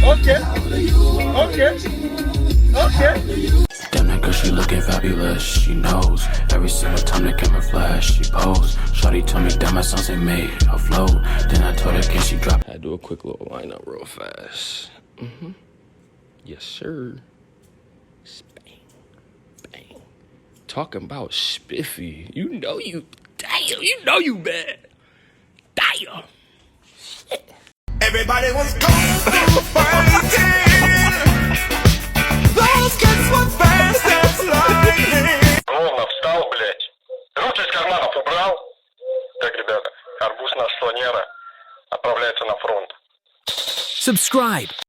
Okay, okay, okay. Damn, that girl, she looking fabulous. She knows every single time the camera flash, she pose. Shawty told me that my songs ain't made a flow. Then I told her, can she drop? I do a quick little lineup real fast. Yes, sir. Bang, bang. Talking about spiffy. You know you, damn, you know you bad. Damn. Everybody was going through fighting. Those kids were fast as lightning. Ровно встал, блядь. Руки из карманов убрал. Так, ребята, арбуз наш слонера отправляется на фронт. Subscribe.